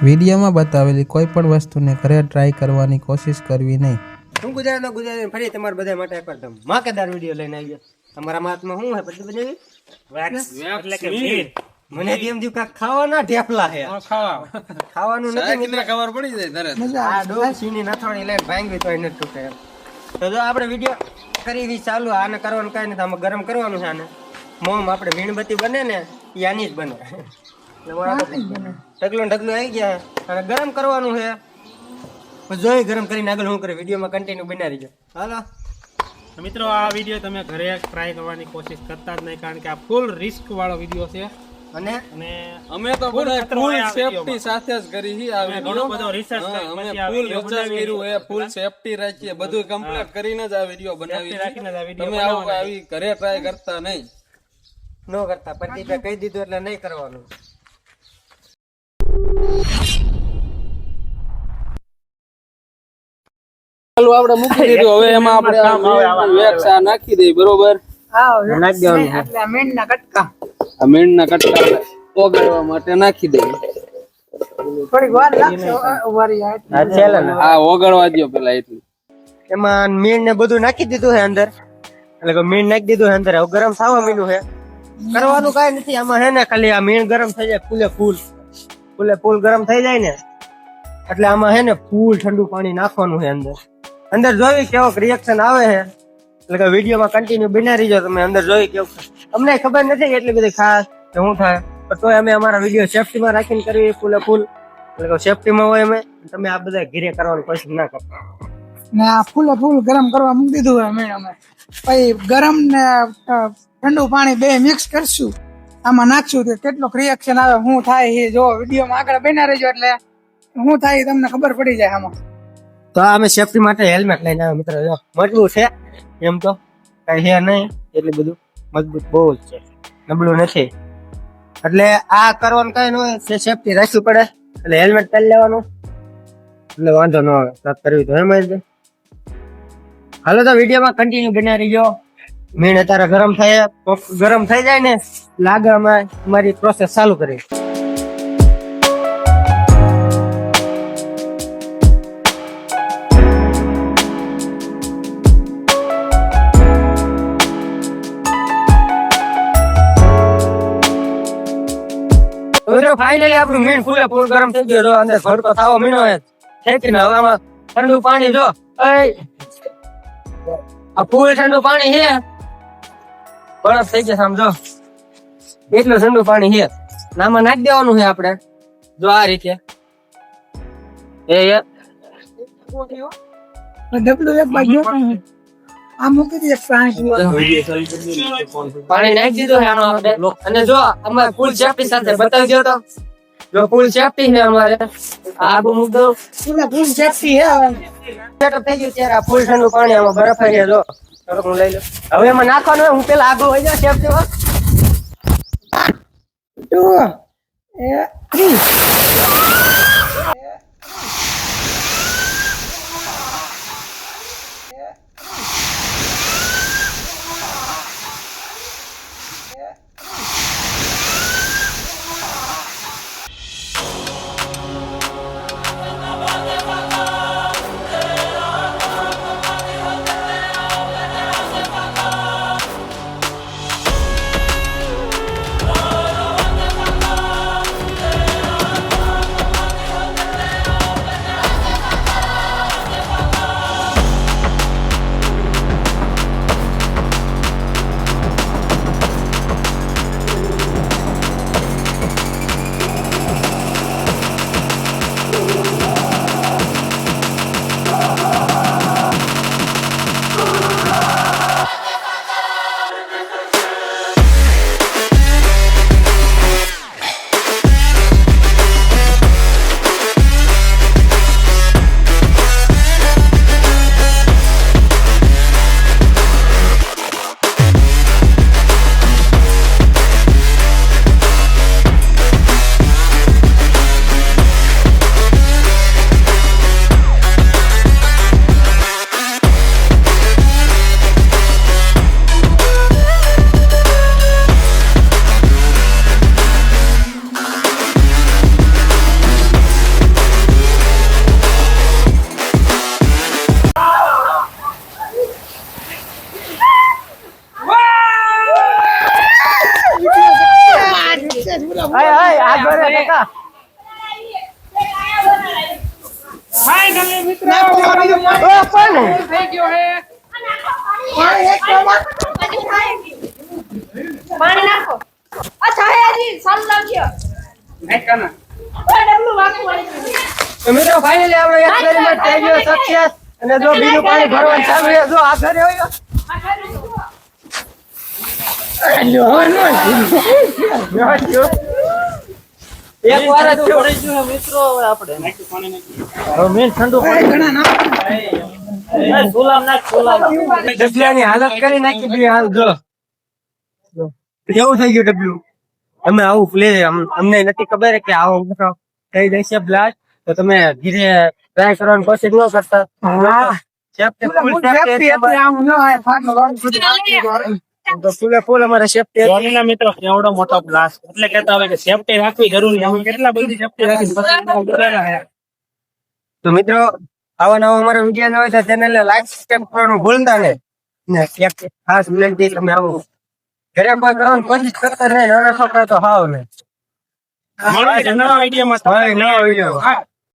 વિડીયોમાં બતાવેલી કોઈ પણ વસ્તુને ઘરે ટ્રાય કરવાની કોશિશ કરવી નહીં. હું ગુજરાતી ફરી તમારા બધા માટે એકવાર ધમાકેદાર વિડીયો લઈને આવી ગયો. તમારા હાથમાં શું હે પછી બનાવી વેક્સ એટલે કે મીણ. મને કેમ થયું કાક ખાવાના ઢેફલા હે. ખાવાનું નથી મિત્ર, ખબર પડી જાય તરત. આ ડોસીની નથોડી લઈને ભાંગવી તોય ન તૂટે એમ. તો જો આપણે વિડીયો કરી ચાલુ. આને કરવાનું કાંઈ નથી, આમાં ગરમ કરવાનું છે. આને મોમ આપણે મીણબત્તી બને ને એ આની જ બને. ઢગલું આવી ગયા અને ગરમ કરવાનું છે. જોઈ ગરમ કરીને આગળ હું કરે વિડીયોમાં કન્ટિન્યુ બના રહીજો. હાલો મિત્રો, આ વિડીયો તમે ઘરે ટ્રાય કરવાની કોશિશ કરતા જ નહીં, કારણ કે આ ફૂલ રિસ્ક વાળો વિડીયો છે. અને અમે તો ફૂલ સેફટી સાથે જ કરી છે. આ ઘણો બધો રિસર્ચ અમે ફૂલ રિસર્ચ કર્યું છે, ફૂલ સેફટી રાખીએ, બધું કમ્પ્લીટ કરીને જ આ વિડીયો બનાવી છે. તમે આવું આવી ઘરે ટ્રાય કરતા નહીં. નો કરતા પ્રદીપે કહી દીધું એટલે નહીં કરવાનું. ચાલો આપણે મૂકી દીધું. હવે એમાં આપણે વેક્સ આ નાખી દઈએ. બરોબર, નાખી દેવાનું છે. આ મીણના કટકા ઓગાળવા માટે નાખી દઈએ. હા, ઓગાળવા દો પેલા એટલું. એમાં મીણ ને બધું નાખી દીધું છે અંદર. એટલે કે મીણ નાખી દીધું છે અંદર. હવે ગરમ થવા મીનું છે. કરવાનું કઈ નથી આમાં, હે ને ખાલી આ મીણ ગરમ થઈ જાય ફૂલ ગરમ થઈ જાય ને એટલે આમાં હે ને ફૂલ ઠંડુ પાણી નાખવાનું છે અંદર જોઈ કેવો રિએક્શન આવે છે. એટલે કે વિડીયોમાં કન્ટિન્યુ બના રહીજો. તમે અંદર જોઈ કેવું. અમને ખબર નથી કે એટલી બધી ખાસ કે શું થાય, પણ તોય અમે અમારા વિડીયો સેફટીમાં રાખીને કરવી ફૂલ. એટલે કે સેફટીમાં હોય અમે. તમે આ બધા ઘીરે કરવાનું પસંદ ના કરતા ને આ ફૂલ ગરમ કરવા મૂકી દીધું અમે. પછી ગરમ ને ઠંડુ પાણી બે મિક્સ કરશું, આમાં નાખશું તો કેટલું રિએક્શન આવે શું થાય એ જો વિડીયોમાં આગળ બના રહેજો એટલે શું થાય તમને ખબર પડી જાય આમાં. તો અમે સેફટી માટે હેલ્મેટ લઈને આવ્યા મિત્રો. જો મજબૂત છે, એમ તો કઈ છે નહીં એટલું બધું મજબૂત, બહુ જ છે, નબળું નથી. એટલે આ કરવાનું કઈ ન હોય, સેફટી રાખવી પડે. એટલે હેલ્મેટ પહેરી લેવાનું એટલે વાંધો ન આવે. વાત કરવી તો એમ જ. હાલો તો વિડીયોમાં કન્ટિન્યુ બના રહીજો. મીણ અત્યારે ગરમ થઈ જાય ને લાગે અમે અમારી પ્રોસેસ ચાલુ કરી. ફાઇનલી આપણું મીણ ફૂલ ગરમ થઈ ગયો. અંદર ભડકો થાવો મીણો ખેંચીને હવે આમાં ઠંડુ પાણી જો આ ફૂલ ઠંડુ પાણી છે. બરફ થઈ ગયા સમજો, એટલું ઠંડુ પાણી છે. આમાં નાખી દેવાનું છે આપણે જો આ રીતે. ડબલું એક બાજુ આ મૂકી દે પાણી નાખી દીધું છે આનો આપણે. અને જો અમારે ફૂલ સેફટી સાથે બતાવજો તો. જો ફૂલ સેફટી છે અમારે. આ મૂક દો, ફૂલ સેફટી હે. સેટઅપ થઈ ગયું ત્યારે ફૂલ ઠંડુ પાણી આમાં બરફ આવી જો. હું લઈ લઉં. હવે એમાં નાખવાનું હું પેલા આગળ હોય જાય સેફટીમાં. 2 3 તો ફાઇનલી મિત્રો નાખો, video ઓ પણ થઈ ગયો હે પાણી એક કલાક. પાણી નાખો. અચ્છા હે હજી સાલ લાગ્યો. નાખના ઓય ડબલું વાગતું વાળી. તો મિત્રો ફાઇનલી આપણે એક્સપેરિમેન્ટ થઈ ગયો સક્સેસ અને જો બીજું પાણી ભરવાનું ચાલુ છે જો આ ઘરે હોય એક વાર જ પડી ગયું મિત્રો હવે આપણે હવે મેં ઠંડુ પાણી ઘણા નાખો. ડબલાની હાલત કરી નાખી દીધી હાલ જો કેવું થઈ ગયું ડબલું અમે આવું પ્લે અમને નથી ખબર કે આવો મોટો થઈ જશે બ્લાસ્ટ તો તમે ધીરે ટ્રાય કરવાની કોશિશ ન કરતા સેફ્ટી ફૂલ સેફટી એટલે આમ ન હોય, ફાટલો વાળું બધું નાખી દો. તો ફૂલે ફૂલ અમારે સેફ્ટી જોનીના મિત્રો કેવડો મોટો બ્લાસ્ટ એટલે કહેતા હોય કે સેફટી રાખવી જરૂરી છે. અમે કેટલા બધી સેફટી રાખી તો મિત્રો આવા નવા અમારા વિડીયો ન હોય તો ચેનલને લાઈક સબસ્ક્રાઇબ કરવાનું ભૂલતા નહીં ને એક ખાસ વિનંતી તમે આવો ઘરે કોઈ કરવાની કોશિશ કરતા નહીં નાના છોકરા તો હાવ નહીં મળીએ નવા વિડીયોમાં નવા વિડીયો